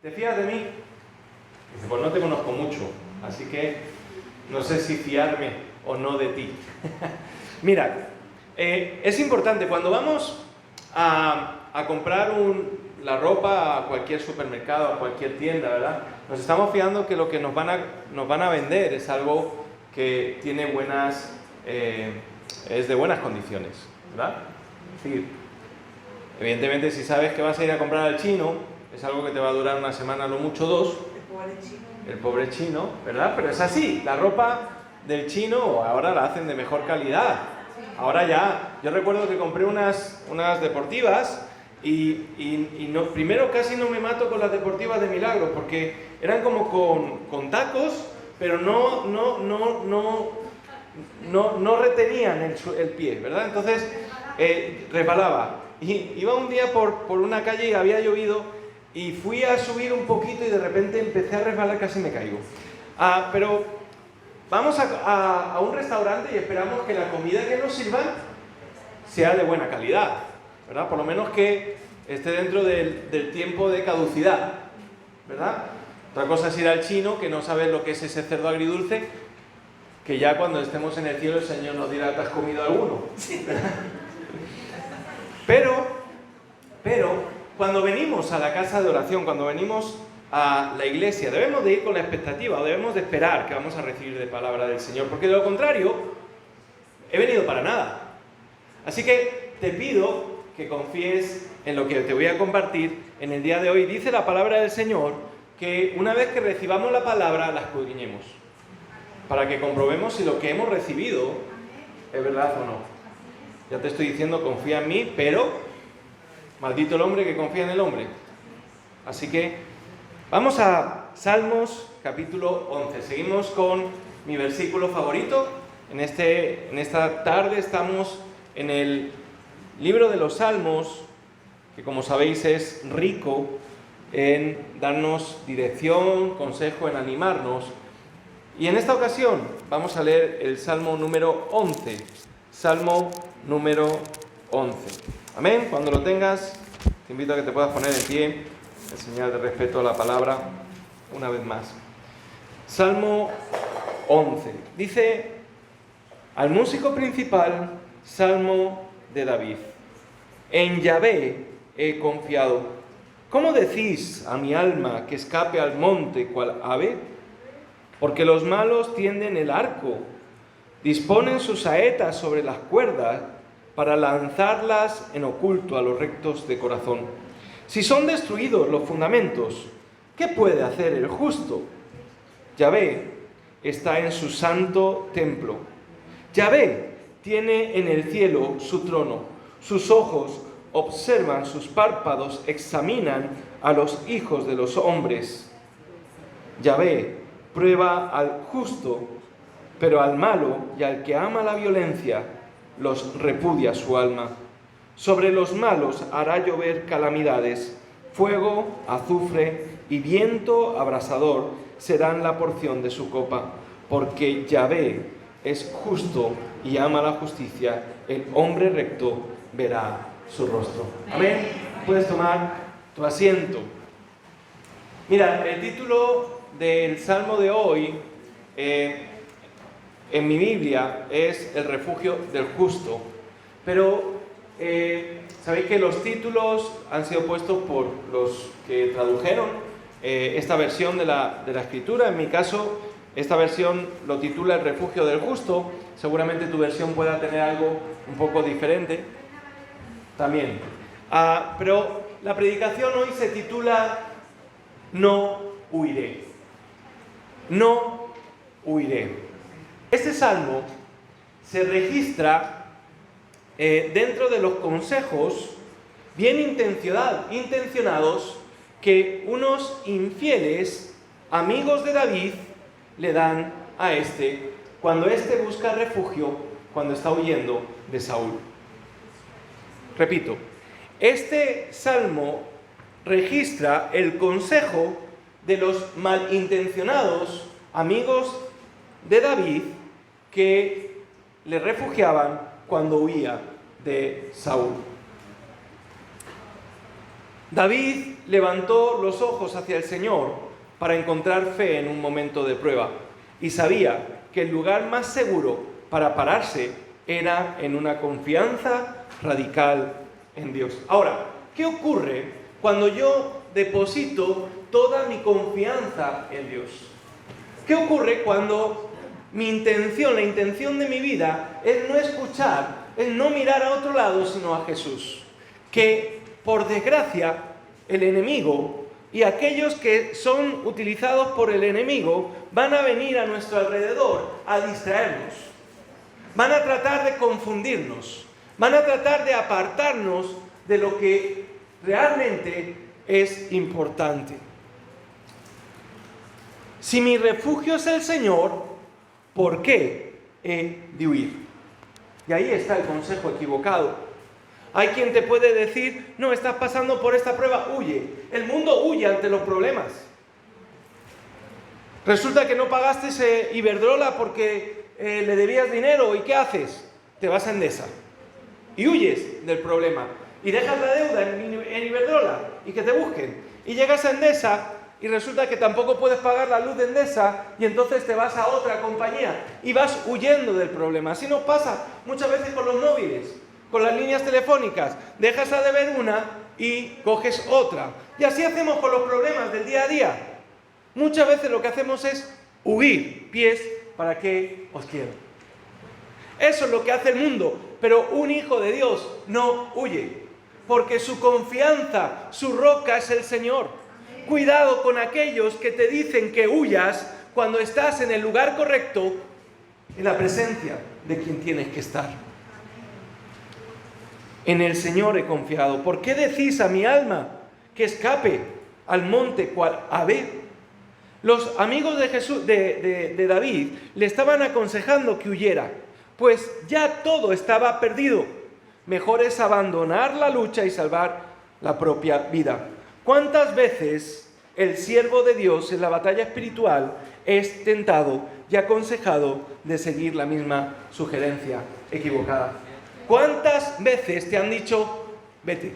¿te fías de mí? Dice, pues no te conozco mucho, así que no sé si fiarme o no de ti. Mira, es importante, cuando vamos a comprar la ropa a cualquier supermercado, a cualquier tienda, ¿verdad? Nos estamos fiando que lo que nos van a vender es algo que tiene es de buenas condiciones, ¿verdad? Es decir, evidentemente si sabes que vas a ir a comprar al chino, es algo que te va a durar una semana, a lo mucho 2. El pobre chino, ¿verdad? Pero es así, la ropa del chino ahora la hacen de mejor calidad. Ahora ya, yo recuerdo que compré unas deportivas y no, primero casi no me mato con las deportivas de Milagro, porque eran como con tacos, pero no retenían el pie, ¿verdad? Entonces resbalaba. Y iba un día por una calle y había llovido y fui a subir un poquito y de repente empecé a resbalar, casi me caigo. Pero vamos a un restaurante y esperamos que la comida que nos sirvan sea de buena calidad, ¿verdad? Por lo menos que esté dentro del tiempo de caducidad, ¿verdad? Otra cosa es ir al chino, que no sabes lo que es ese cerdo agridulce, que ya cuando estemos en el cielo el Señor nos dirá, ¿te has comido alguno? Pero cuando venimos a la casa de oración, cuando venimos a la iglesia, debemos de ir con la expectativa, o debemos de esperar que vamos a recibir de palabra del Señor, porque de lo contrario, he venido para nada. Así que te pido que confíes en lo que te voy a compartir en el día de hoy. Dice la palabra del Señor que una vez que recibamos la palabra, la escudriñemos, para que comprobemos si lo que hemos recibido es verdad o no. Ya te estoy diciendo, confía en mí, pero maldito el hombre que confía en el hombre. Así que vamos a Salmos capítulo 11. Seguimos con mi versículo favorito. En esta tarde estamos en el libro de los Salmos, que como sabéis es rico en darnos dirección, consejo, en animarnos. Y en esta ocasión vamos a leer el Salmo número 11. Salmo número 11. Amén. Cuando lo tengas, te invito a que te puedas poner en pie, en señal de respeto a la palabra, una vez más. Salmo 11. Dice, al músico principal, Salmo de David. En Yahvé he confiado. ¿Cómo decís a mi alma que escape al monte cual ave? Porque los malos tienden el arco, disponen sus saetas sobre las cuerdas para lanzarlas en oculto a los rectos de corazón. Si son destruidos los fundamentos, ¿qué puede hacer el justo? Yahvé está en su santo templo. Yahvé tiene en el cielo su trono. Sus ojos observan, sus párpados examinan a los hijos de los hombres. Yahvé prueba al justo, pero al malo y al que ama la violencia los repudia su alma. Sobre los malos hará llover calamidades, fuego, azufre y viento abrasador serán la porción de su copa, porque Yahvé es justo y ama la justicia, el hombre recto verá su rostro. Amén. Puedes tomar tu asiento. Mira, el título del Salmo de hoy en mi Biblia es el refugio del justo, pero sabéis que los títulos han sido puestos por los que tradujeron esta versión de la escritura. En mi caso, esta versión lo titula el refugio del justo. Seguramente tu versión pueda tener algo un poco diferente también. Pero la predicación hoy se titula No huiré. No huiré. Este salmo se registra dentro de los consejos bien intencionados que unos infieles amigos de David le dan a este cuando este busca refugio, cuando está huyendo de Saúl. Repito, este salmo registra el consejo de los malintencionados amigos de David que le refugiaban cuando huía de Saúl. David levantó los ojos hacia el Señor para encontrar fe en un momento de prueba y sabía que el lugar más seguro para pararse era en una confianza radical en Dios. Ahora, ¿qué ocurre cuando yo deposito toda mi confianza en Dios? ¿Qué ocurre cuando mi intención, la intención de mi vida es no escuchar, es no mirar a otro lado sino a Jesús? Que por desgracia el enemigo y aquellos que son utilizados por el enemigo van a venir a nuestro alrededor a distraernos, van a tratar de confundirnos, van a tratar de apartarnos de lo que realmente es importante. Si mi refugio es el Señor, ¿por qué he de huir? Y ahí está el consejo equivocado. Hay quien te puede decir, no, estás pasando por esta prueba, huye. El mundo huye ante los problemas. Resulta que no pagaste Iberdrola porque le debías dinero, ¿y qué haces? Te vas a Endesa y huyes del problema. Y dejas la deuda en Iberdrola y que te busquen. Y llegas a Endesa y resulta que tampoco puedes pagar la luz de Endesa y entonces te vas a otra compañía y vas huyendo del problema. Así nos pasa muchas veces con los móviles, con las líneas telefónicas. Dejas a deber una y coges otra. Y así hacemos con los problemas del día a día. Muchas veces lo que hacemos es huir. Pies para que os quiero. Eso es lo que hace el mundo. Pero un hijo de Dios no huye, porque su confianza, su roca es el Señor. Cuidado con aquellos que te dicen que huyas cuando estás en el lugar correcto, en la presencia de quien tienes que estar. En el Señor he confiado. ¿Por qué decís a mi alma que escape al monte cual ave? Los amigos de Jesús, de David, le estaban aconsejando que huyera, pues ya todo estaba perdido. Mejor es abandonar la lucha y salvar la propia vida. ¿Cuántas veces el siervo de Dios en la batalla espiritual es tentado y aconsejado de seguir la misma sugerencia equivocada? ¿Cuántas veces te han dicho, vete,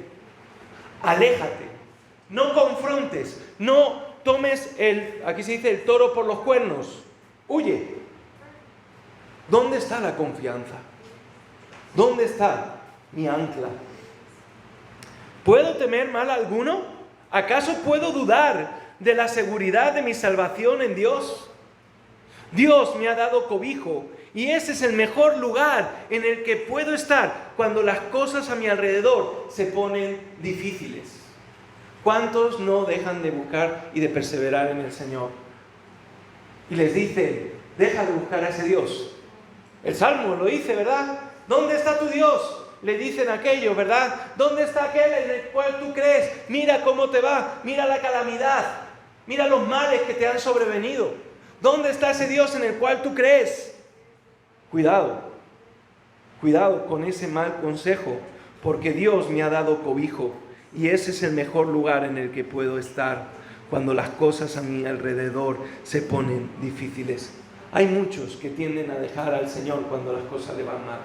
aléjate, no confrontes, no tomes aquí se dice el toro por los cuernos, huye? ¿Dónde está la confianza? ¿Dónde está mi ancla? ¿Puedo temer mal alguno? ¿Acaso puedo dudar de la seguridad de mi salvación en Dios? Dios me ha dado cobijo y ese es el mejor lugar en el que puedo estar cuando las cosas a mi alrededor se ponen difíciles. ¿Cuántos no dejan de buscar y de perseverar en el Señor? Y les dice, deja de buscar a ese Dios. El Salmo lo dice, ¿verdad? ¿Dónde está tu Dios? Le dicen aquello, ¿verdad? ¿Dónde está aquel en el cual tú crees? Mira cómo te va, mira la calamidad, mira los males que te han sobrevenido. ¿Dónde está ese Dios en el cual tú crees? Cuidado con ese mal consejo, porque Dios me ha dado cobijo y ese es el mejor lugar en el que puedo estar cuando las cosas a mi alrededor se ponen difíciles. Hay muchos que tienden a dejar al Señor cuando las cosas le van mal.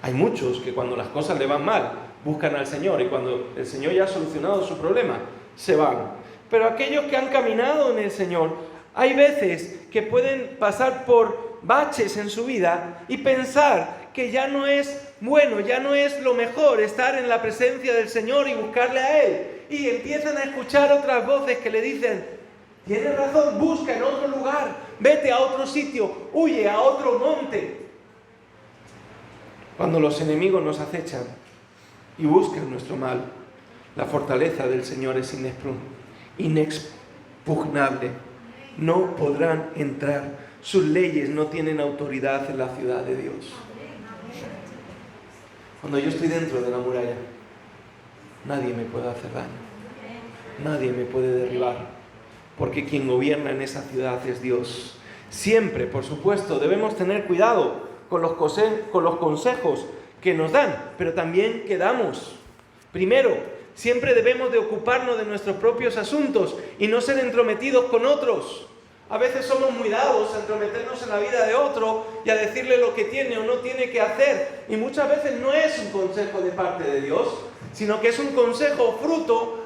Hay muchos que cuando las cosas le van mal buscan al Señor y cuando el Señor ya ha solucionado su problema, se van. Pero aquellos que han caminado en el Señor, hay veces que pueden pasar por baches en su vida y pensar que ya no es bueno, ya no es lo mejor estar en la presencia del Señor y buscarle a Él. Y empiezan a escuchar otras voces que le dicen, tienes razón, busca en otro lugar, vete a otro sitio, huye a otro monte. Cuando los enemigos nos acechan y buscan nuestro mal, la fortaleza del Señor es inexpugnable. No podrán entrar. Sus leyes no tienen autoridad en la ciudad de Dios. Cuando yo estoy dentro de la muralla, nadie me puede hacer daño. Nadie me puede derribar. Porque quien gobierna en esa ciudad es Dios. Siempre, por supuesto, debemos tener cuidado con los consejos que nos dan, pero también que damos. Primero, siempre debemos de ocuparnos de nuestros propios asuntos y no ser entrometidos con otros. A veces somos muy dados a entrometernos en la vida de otro y a decirle lo que tiene o no tiene que hacer. Y muchas veces no es un consejo de parte de Dios, sino que es un consejo fruto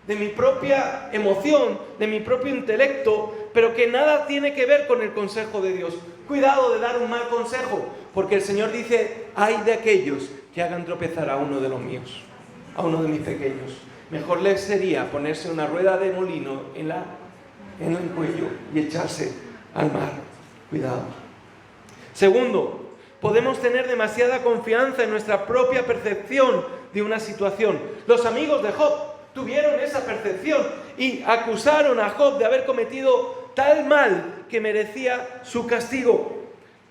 de mi propia emoción, de mi propio intelecto, pero que nada tiene que ver con el consejo de Dios. Cuidado de dar un mal consejo, porque el Señor dice, ay de aquellos que hagan tropezar a uno de los míos, a uno de mis pequeños. Mejor les sería ponerse una rueda de molino en el cuello y echarse al mar. Cuidado. Segundo, podemos tener demasiada confianza en nuestra propia percepción de una situación. Los amigos de Job tuvieron esa percepción y acusaron a Job de haber cometido tal mal que merecía su castigo.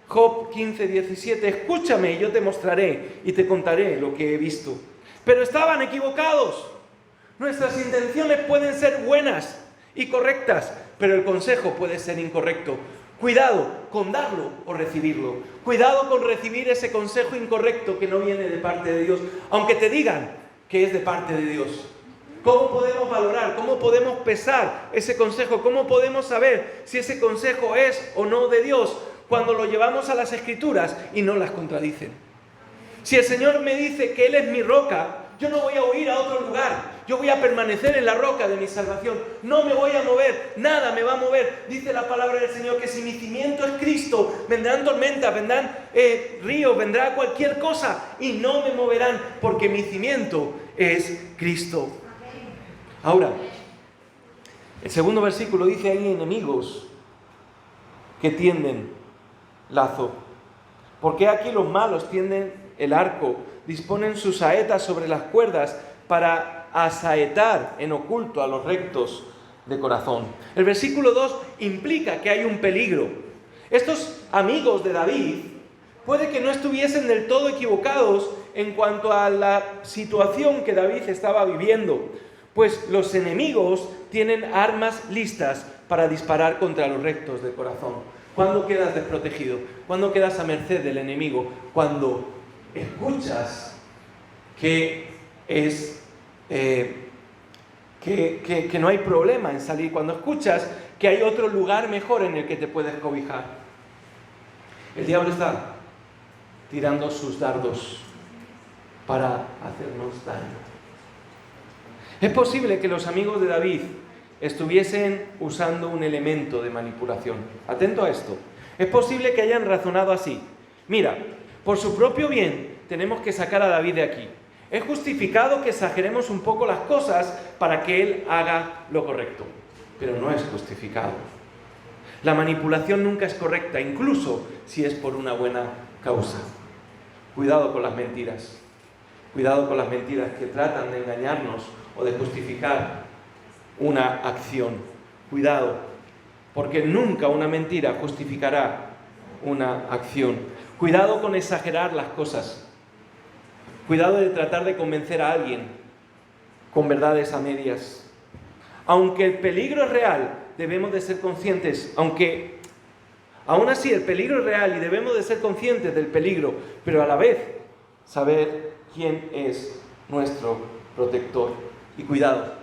Job 15:17, escúchame y yo te mostraré y te contaré lo que he visto. Pero estaban equivocados. Nuestras intenciones pueden ser buenas y correctas, pero el consejo puede ser incorrecto. Cuidado con darlo o recibirlo. Cuidado con recibir ese consejo incorrecto que no viene de parte de Dios, aunque te digan que es de parte de Dios. ¿Cómo podemos valorar? ¿Cómo podemos pesar ese consejo? ¿Cómo podemos saber si ese consejo es o no de Dios cuando lo llevamos a las Escrituras y no las contradicen? Si el Señor me dice que Él es mi roca, yo no voy a huir a otro lugar. Yo voy a permanecer en la roca de mi salvación. No me voy a mover. Nada me va a mover. Dice la palabra del Señor que si mi cimiento es Cristo, vendrán tormentas, vendrán ríos, vendrá cualquier cosa y no me moverán porque mi cimiento es Cristo. Ahora, el segundo versículo dice: hay enemigos que tienden lazo. Porque aquí los malos tienden el arco, disponen sus saetas sobre las cuerdas para asaetar en oculto a los rectos de corazón. El versículo 2 implica que hay un peligro. Estos amigos de David puede que no estuviesen del todo equivocados en cuanto a la situación que David estaba viviendo, pues los enemigos tienen armas listas para disparar contra los rectos de corazón. ¿Cuándo quedas desprotegido? ¿Cuándo quedas a merced del enemigo? Cuando escuchas que no hay problema en salir, cuando escuchas que hay otro lugar mejor en el que te puedes cobijar. El diablo está tirando sus dardos para hacernos daño. Es posible que los amigos de David estuviesen usando un elemento de manipulación. Atento a esto. Es posible que hayan razonado así. Mira, por su propio bien tenemos que sacar a David de aquí. Es justificado que exageremos un poco las cosas para que él haga lo correcto. Pero no es justificado. La manipulación nunca es correcta, incluso si es por una buena causa. Cuidado con las mentiras. Cuidado con las mentiras que tratan de engañarnos o de justificar una acción. Cuidado, porque nunca una mentira justificará una acción. Cuidado con exagerar las cosas. Cuidado de tratar de convencer a alguien con verdades a medias. Aunque el peligro es real, debemos de ser conscientes, aún así el peligro es real y debemos de ser conscientes del peligro, pero a la vez saber quién es nuestro protector. Y cuidado,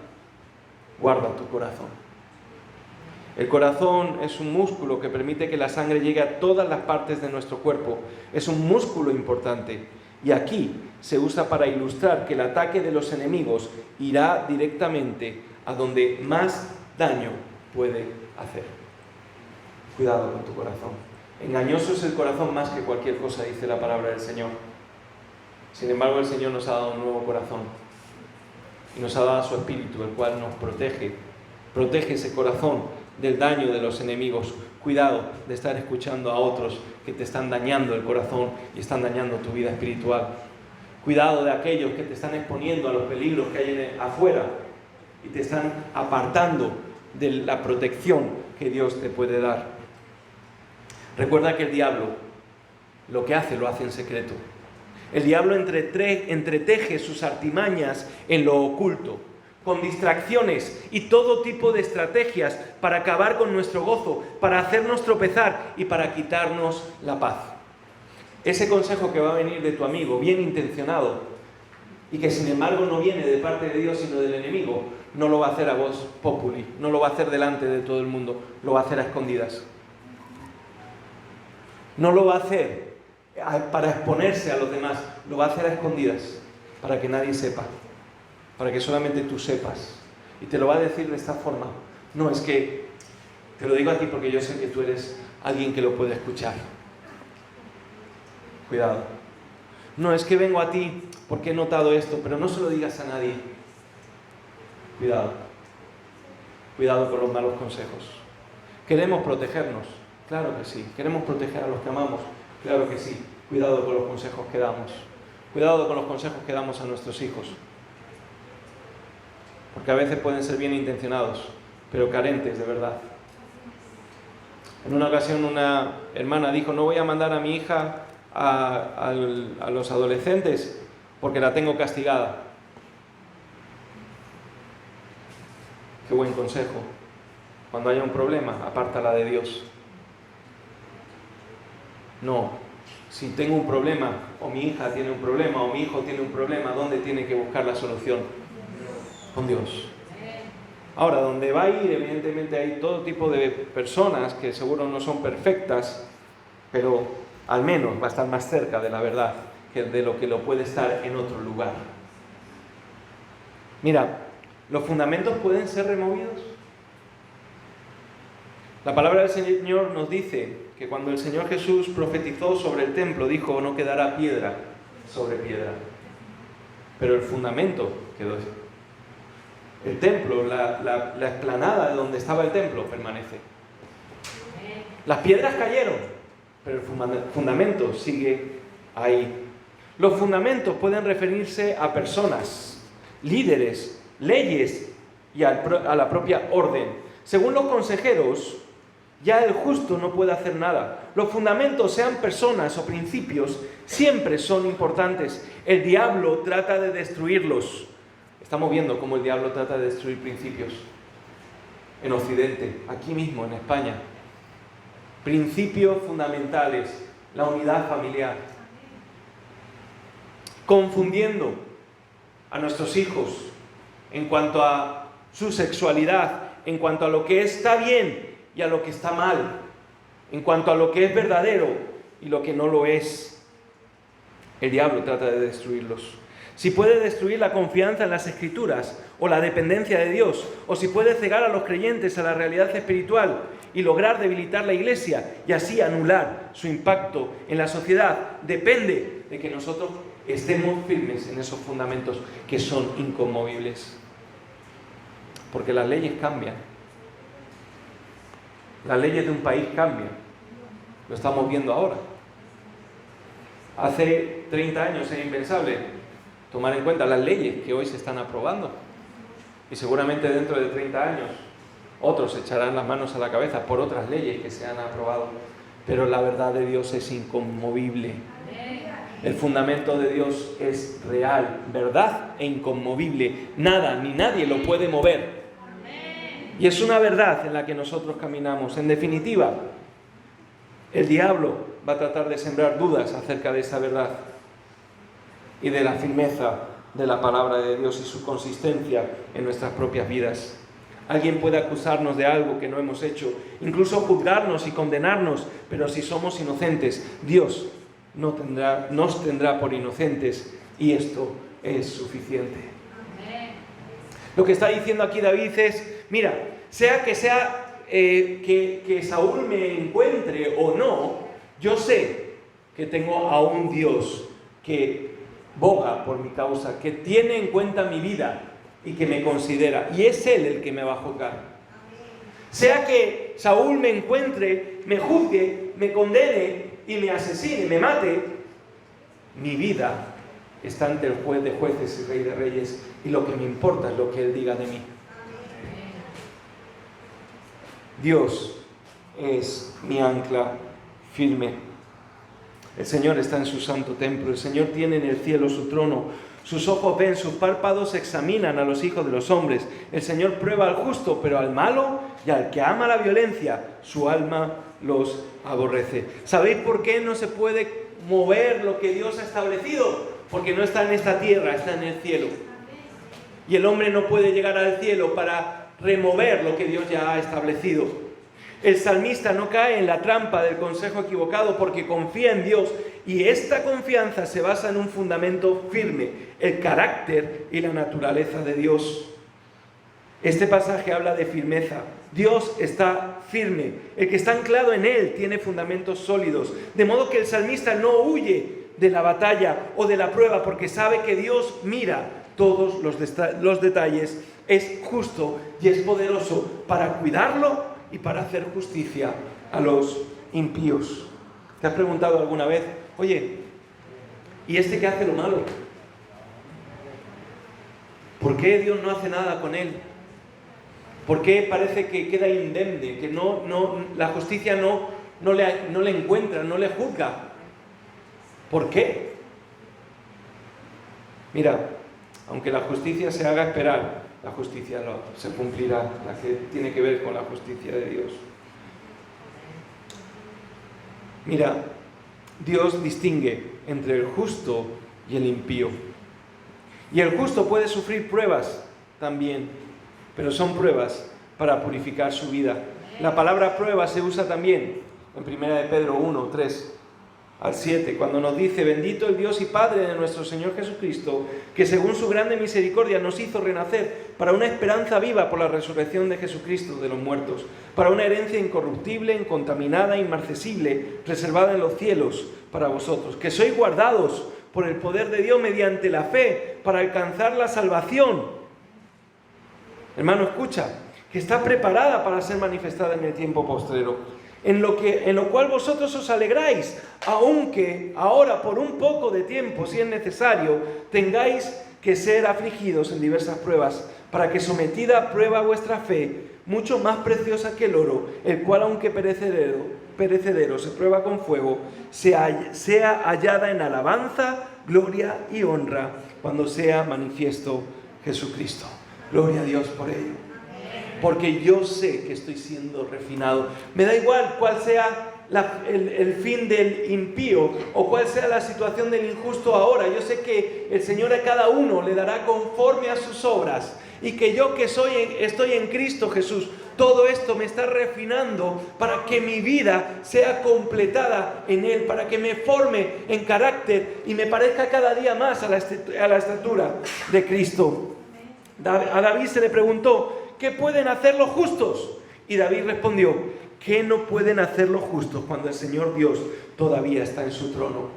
guarda tu corazón. El corazón es un músculo que permite que la sangre llegue a todas las partes de nuestro cuerpo. Es un músculo importante. Y aquí se usa para ilustrar que el ataque de los enemigos irá directamente a donde más daño puede hacer. Cuidado con tu corazón. Engañoso es el corazón más que cualquier cosa, dice la palabra del Señor. Sin embargo, el Señor nos ha dado un nuevo corazón. Y nos ha dado su Espíritu, el cual nos protege. Protege ese corazón del daño de los enemigos. Cuidado de estar escuchando a otros que te están dañando el corazón y están dañando tu vida espiritual. Cuidado de aquellos que te están exponiendo a los peligros que hay afuera y te están apartando de la protección que Dios te puede dar. Recuerda que el diablo lo que hace, lo hace en secreto. El diablo entreteje sus artimañas en lo oculto, con distracciones y todo tipo de estrategias para acabar con nuestro gozo, para hacernos tropezar y para quitarnos la paz. Ese consejo que va a venir de tu amigo, bien intencionado, y que sin embargo no viene de parte de Dios sino del enemigo, no lo va a hacer a voz populi, no lo va a hacer delante de todo el mundo, lo va a hacer a escondidas. No lo va a hacer para exponerse a los demás, lo va a hacer a escondidas, para que nadie sepa, para que solamente tú sepas. Y te lo va a decir de esta forma. No, es que te lo digo a ti porque yo sé que tú eres alguien que lo puede escuchar. Cuidado. No, es que vengo a ti porque he notado esto, pero no se lo digas a nadie. Cuidado. Cuidado con los malos consejos. ¿Queremos protegernos? Claro que sí. ¿Queremos proteger a los que amamos? Claro que sí. Cuidado con los consejos que damos. Cuidado con los consejos que damos a nuestros hijos. Porque a veces pueden ser bien intencionados, pero carentes de verdad. En una ocasión una hermana dijo, no voy a mandar a mi hija a los adolescentes porque la tengo castigada. Qué buen consejo. Cuando haya un problema, apártala de Dios. No, si tengo un problema, o mi hija tiene un problema, o mi hijo tiene un problema, ¿dónde tiene que buscar la solución? Con Dios. Ahora, donde va a ir, evidentemente hay todo tipo de personas que seguro no son perfectas, pero al menos va a estar más cerca de la verdad que de lo que lo puede estar en otro lugar. Mira, ¿los fundamentos pueden ser removidos? La palabra del Señor nos dice que cuando el Señor Jesús profetizó sobre el templo, dijo, no quedará piedra sobre piedra. Pero el fundamento quedó. El templo, la explanada de donde estaba el templo, permanece. Las piedras cayeron, pero el fundamento sigue ahí. Los fundamentos pueden referirse a personas, líderes, leyes y a la propia orden. Según los consejeros, ya el justo no puede hacer nada. Los fundamentos, sean personas o principios, siempre son importantes. El diablo trata de destruirlos. Estamos viendo cómo el diablo trata de destruir principios. En Occidente, aquí mismo, en España. Principios fundamentales, la unidad familiar. Confundiendo a nuestros hijos en cuanto a su sexualidad, en cuanto a lo que está bien y a lo que está mal, en cuanto a lo que es verdadero y lo que no lo es. El diablo trata de destruirlos. Si puede destruir la confianza en las Escrituras o la dependencia de Dios, o si puede cegar a los creyentes a la realidad espiritual y lograr debilitar la Iglesia y así anular su impacto en la sociedad, depende de que nosotros estemos firmes en esos fundamentos que son inconmovibles. Porque las leyes cambian. Las leyes de un país cambian. Lo estamos viendo ahora. Hace 30 años era impensable tomar en cuenta las leyes que hoy se están aprobando. Y seguramente dentro de 30 años otros echarán las manos a la cabeza por otras leyes que se han aprobado. Pero la verdad de Dios es inconmovible. El fundamento de Dios es real, verdad e inconmovible. Nada ni nadie lo puede mover. Y es una verdad en la que nosotros caminamos. En definitiva, el diablo va a tratar de sembrar dudas acerca de esa verdad y de la firmeza de la palabra de Dios y su consistencia en nuestras propias vidas. Alguien puede acusarnos de algo que no hemos hecho, incluso juzgarnos y condenarnos, pero si somos inocentes, Dios nos tendrá por inocentes y esto es suficiente. Lo que está diciendo aquí David es, mira, sea que Saúl me encuentre o no, yo sé que tengo a un Dios que boga por mi causa, que tiene en cuenta mi vida y que me considera, y es Él el que me va a juzgar. Sea que Saúl me encuentre, me juzgue, me condene y me asesine, me mate, mi vida está ante el juez de jueces y rey de reyes, y lo que me importa es lo que Él diga de mí. Dios es mi ancla firme. El Señor está en su santo templo, el Señor tiene en el cielo su trono, sus ojos ven, sus párpados examinan a los hijos de los hombres. El Señor prueba al justo, pero al malo y al que ama la violencia, su alma los aborrece. ¿Sabéis por qué no se puede mover lo que Dios ha establecido? Porque no está en esta tierra, está en el cielo. Y el hombre no puede llegar al cielo para remover lo que Dios ya ha establecido. El salmista no cae en la trampa del consejo equivocado porque confía en Dios, y esta confianza se basa en un fundamento firme, el carácter y la naturaleza de Dios. Este pasaje habla de firmeza. Dios está firme. El que está anclado en Él tiene fundamentos sólidos. De modo que el salmista no huye de la batalla o de la prueba porque sabe que Dios mira todos los detalles. Es justo y es poderoso para cuidarlo y para hacer justicia a los impíos. ¿Te has preguntado alguna vez, oye, ¿y este que hace lo malo? ¿Por qué Dios no hace nada con él? ¿Por qué parece que queda indemne, que la justicia no le encuentra, no le juzga? ¿Por qué? Mira, aunque la justicia se haga esperar, la justicia se cumplirá, la que tiene que ver con la justicia de Dios. Mira, Dios distingue entre el justo y el impío. Y el justo puede sufrir pruebas también, pero son pruebas para purificar su vida. La palabra prueba se usa también en 1 de Pedro 1, 3 al 7, cuando nos dice: bendito el Dios y Padre de nuestro Señor Jesucristo, que según su grande misericordia nos hizo renacer para una esperanza viva por la resurrección de Jesucristo de los muertos, para una herencia incorruptible, incontaminada, inmarcesible, reservada en los cielos para vosotros, que sois guardados por el poder de Dios mediante la fe para alcanzar la salvación. Hermano, escucha, que está preparada para ser manifestada en el tiempo postrero, en lo cual vosotros os alegráis, aunque ahora por un poco de tiempo, si es necesario, tengáis que ser afligidos en diversas pruebas, para que sometida a prueba vuestra fe, mucho más preciosa que el oro, el cual aunque perecedero se prueba con fuego, sea hallada en alabanza, gloria y honra, cuando sea manifiesto Jesucristo. Gloria a Dios por ello. Porque yo sé que estoy siendo refinado. Me da igual cuál sea el fin del impío o cuál sea la situación del injusto ahora. Yo sé que el Señor a cada uno le dará conforme a sus obras. Y que yo que estoy en Cristo Jesús, todo esto me está refinando para que mi vida sea completada en Él, para que me forme en carácter y me parezca cada día más a la estatura de Cristo. A David se le preguntó: ¿qué pueden hacer los justos? Y David respondió: ¿qué no pueden hacer los justos cuando el Señor Dios todavía está en su trono?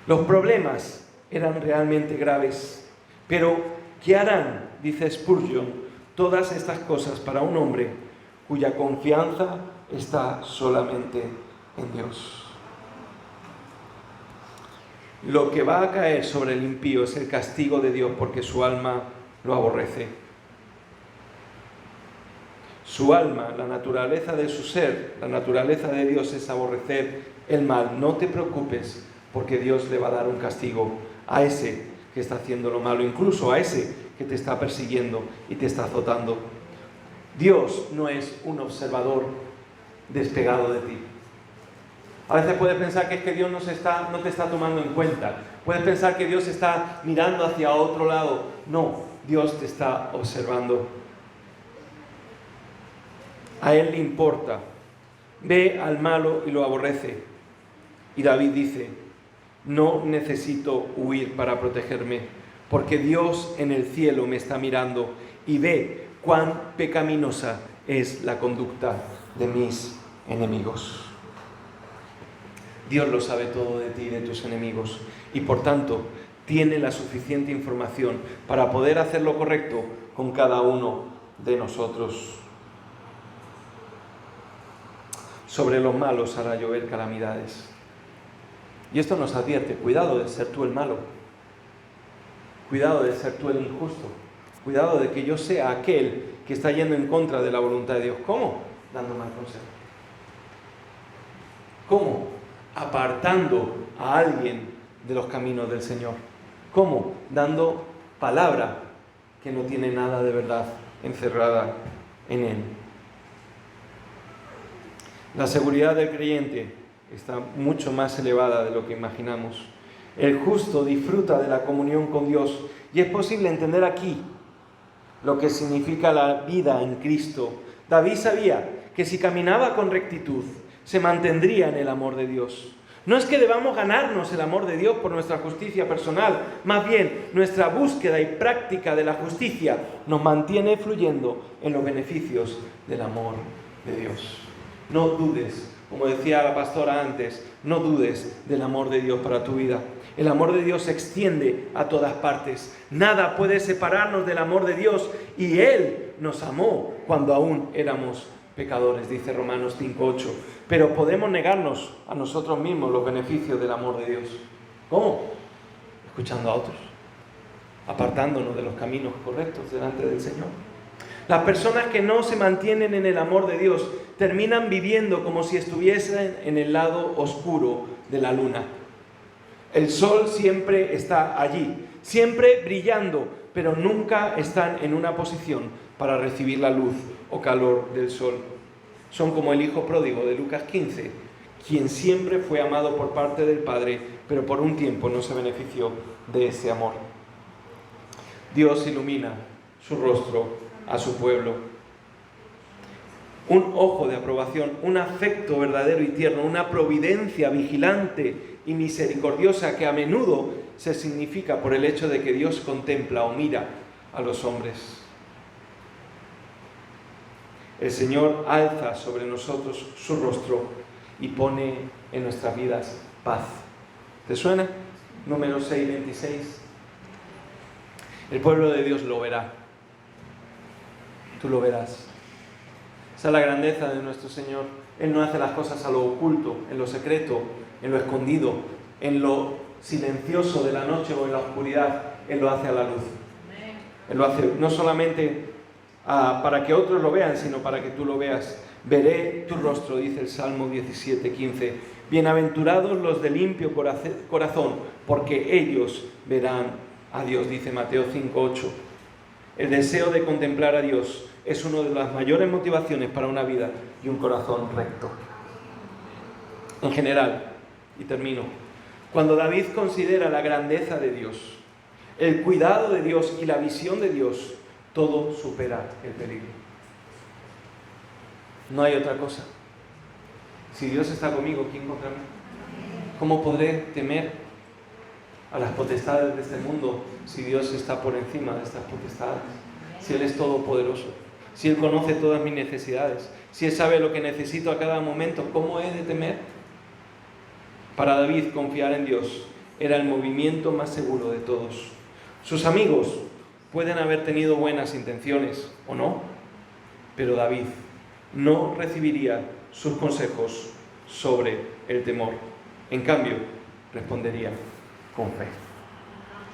Los problemas eran realmente graves, pero ¿qué harán, dice Spurgeon, todas estas cosas para un hombre cuya confianza está solamente en Dios? Lo que va a caer sobre el impío es el castigo de Dios porque su alma lo aborrece. Su alma, la naturaleza de su ser, la naturaleza de Dios es aborrecer el mal. No te preocupes porque Dios le va a dar un castigo a ese que está haciendo lo malo, incluso a ese que te está persiguiendo y te está azotando. Dios no es un observador despegado de ti. A veces puedes pensar que es que Dios no te está tomando en cuenta. Puedes pensar que Dios está mirando hacia otro lado. No, Dios te está observando. A Él le importa. Ve al malo y lo aborrece. Y David dice: no necesito huir para protegerme, porque Dios en el cielo me está mirando y ve cuán pecaminosa es la conducta de mis enemigos. Dios lo sabe todo de ti y de tus enemigos, y por tanto tiene la suficiente información para poder hacer lo correcto con cada uno de nosotros. Sobre los malos hará llover calamidades. Y esto nos advierte: cuidado de ser tú el malo, cuidado de ser tú el injusto, cuidado de que yo sea aquel que está yendo en contra de la voluntad de Dios. ¿Cómo? Dando mal consejo. ¿Cómo? Apartando a alguien de los caminos del Señor. ¿Cómo? Dando palabra que no tiene nada de verdad encerrada en Él. La seguridad del creyente está mucho más elevada de lo que imaginamos. El justo disfruta de la comunión con Dios y es posible entender aquí lo que significa la vida en Cristo. David sabía que si caminaba con rectitud, se mantendría en el amor de Dios. No es que debamos ganarnos el amor de Dios por nuestra justicia personal, más bien nuestra búsqueda y práctica de la justicia nos mantiene fluyendo en los beneficios del amor de Dios. No dudes, como decía la pastora antes, no dudes del amor de Dios para tu vida. El amor de Dios se extiende a todas partes. Nada puede separarnos del amor de Dios y Él nos amó cuando aún éramos pecadores, dice Romanos 5:8. Pero podemos negarnos a nosotros mismos los beneficios del amor de Dios. ¿Cómo? Escuchando a otros, apartándonos de los caminos correctos delante del Señor. Las personas que no se mantienen en el amor de Dios terminan viviendo como si estuviesen en el lado oscuro de la luna. El sol siempre está allí, siempre brillando, pero nunca están en una posición para recibir la luz o calor del sol. Son como el hijo pródigo de Lucas 15, quien siempre fue amado por parte del Padre, pero por un tiempo no se benefició de ese amor. Dios ilumina su rostro a su pueblo. Un ojo de aprobación, un afecto verdadero y tierno, una providencia vigilante y misericordiosa que a menudo se significa por el hecho de que Dios contempla o mira a los hombres. El Señor alza sobre nosotros su rostro y pone en nuestras vidas paz. ¿Te suena? Número 6:26. El pueblo de Dios lo verá. Tú lo verás. Esa es la grandeza de nuestro Señor. Él no hace las cosas a lo oculto, en lo secreto, en lo escondido, en lo silencioso de la noche o en la oscuridad. Él lo hace a la luz. Él lo hace no solamente para que otros lo vean, sino para que tú lo veas. Veré tu rostro, dice el Salmo 17:15. Bienaventurados los de limpio corazón, porque ellos verán a Dios, dice Mateo 5:8. El deseo de contemplar a Dios es una de las mayores motivaciones para una vida y un corazón recto. En general, y termino, cuando David considera la grandeza de Dios, el cuidado de Dios y la visión de Dios, todo supera el peligro. No hay otra cosa. Si Dios está conmigo, ¿quién contra mí? ¿Cómo podré temer a las potestades de este mundo si Dios está por encima de estas potestades? Si Él es todopoderoso, si Él conoce todas mis necesidades, si Él sabe lo que necesito a cada momento, ¿cómo he de temer? Para David, confiar en Dios era el movimiento más seguro de todos. Sus amigos pueden haber tenido buenas intenciones o no, pero David no recibiría sus consejos sobre el temor. En cambio, respondería con fe.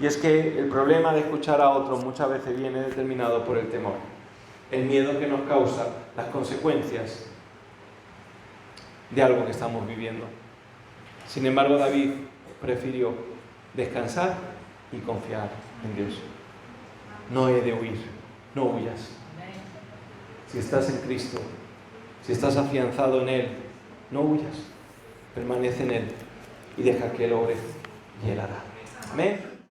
Y es que el problema de escuchar a otros muchas veces viene determinado por el temor, el miedo que nos causa las consecuencias de algo que estamos viviendo. Sin embargo, David prefirió descansar y confiar en Dios. No he de huir, no huyas. Si estás en Cristo, si estás afianzado en Él, no huyas, permanece en Él y deja que Él obre y Él hará. Amén.